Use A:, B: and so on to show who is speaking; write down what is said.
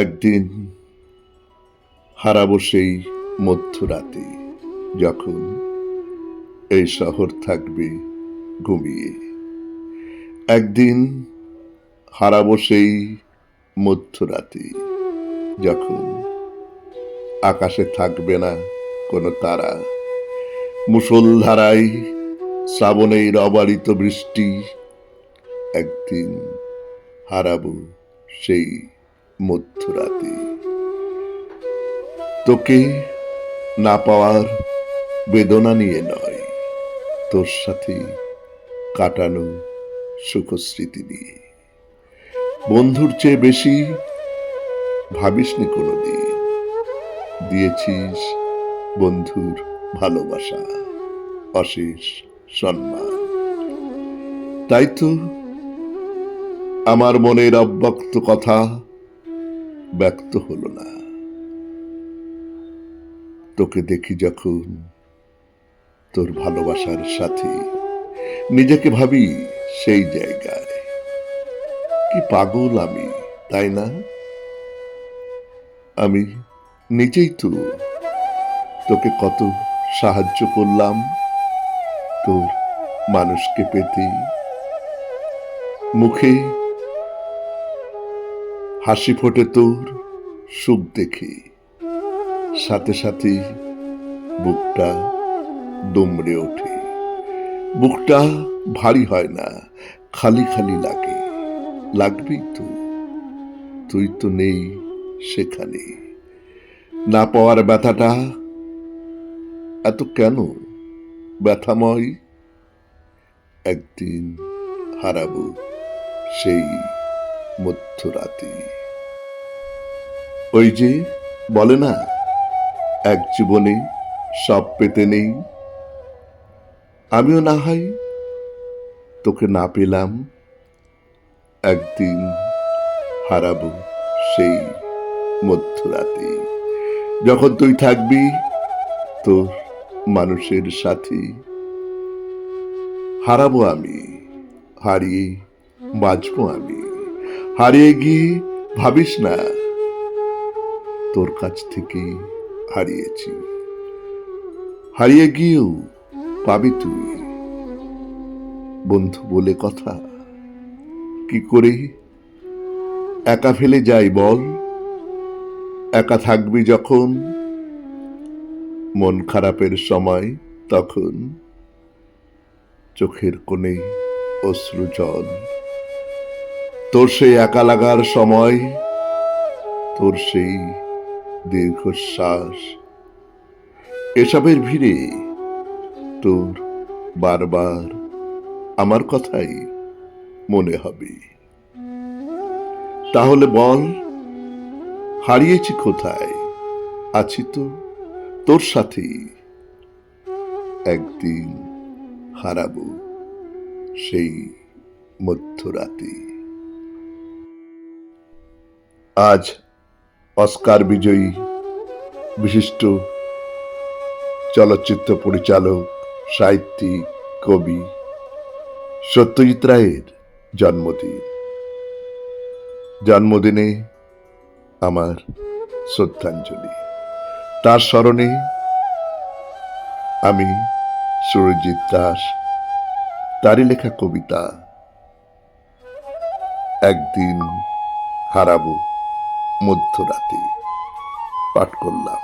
A: একদিন হারাবো সেই মধ্যরাতে, যখন এই শহর থাকবে ঘুমিয়ে। একদিন হারাবো সেই মধ্যরাতে, যখন আকাশে থাকবে না কোনো তারা। মুষলধারায় শ্রাবণের অবারিত বৃষ্টি। একদিন হারাবো সেই মধ্যরাতে, তোকে না পাওয়ার বেদনা নিয়ে নয়, তোর সাথে কাটানো সুখস্মৃতি নিয়ে। বন্ধুর চেয়ে বেশি ভাবিসনি কোনোদিন, দিয়েছিস বন্ধুর ভালোবাসা, অশেষ সম্মান। তাই তো আমার মনের অব্যক্ত কথা ব্যক্ত হলো না। তোকে দেখি যখন তোর ভালোবাসার সাথে, নিজেকে ভাবি সেই জায়গায়। কি পাগল আমি, তাই না? আমি নিজেই তো তোকে কত সাহায্য করলাম তোর মানুষকে পেতে। মুখে হাসি ফোটে তোর সুখ দেখে, সাথে সাথে বুকটা দুমড়ে ওঠে। বুকটা ভারী হয় না, খালি খালি লাগে। লাগবেই তো, তুই তো নেই সেখানে। না পাওয়ার ব্যথাটা এত কেন ব্যথাময়? একদিন হারাবো সেই মধ্যরাতে। ওই যে বলে না, এক জীবনে সব পেতে নেই। আমিও না হয় তোকে না পেলাম, একদিন হারাবো সেই মধ্যরাতে, যখন তুই থাকবি তোর মানুষের সাথে। হারাবো আমি, হারিয়ে বাঁচবো আমি। হারিয়ে গিয়ে ভাবিস না তোর কাছ থেকে হারিয়েছি। হারিয়ে গিয়েও পাবি তুই বন্ধু বলে কথা। কি করে একা ফেলে যাই বল? একা থাকবি যখন, মন খারাপের সময়, তখন চোখের কোণে অশ্রু জল। তোর সেই একা লাগার সময়, তোর সেই দীর্ঘশ্বাস, এসবের ভিড়ে তোর বারবার আমার কথাই মনে হবে। তাহলে বল, হারিয়েছি কোথায়? আছি তো তোর সাথেই, একদিন হারাবো সেই মধ্যরাতে। আজ অস্কার বিজয়ী বিশিষ্ট চলচ্চিত্র পরিচালক, সাহিত্যিক, কবি সত্যজিৎ রায়ের জন্মদিন। জন্মদিনে আমার শ্রদ্ধাঞ্জলি। তার স্মরণে আমি সুরজিৎ দাস, তারই লেখা কবিতা একদিন হারাবো মধ্যরাতে পাঠ করলাম।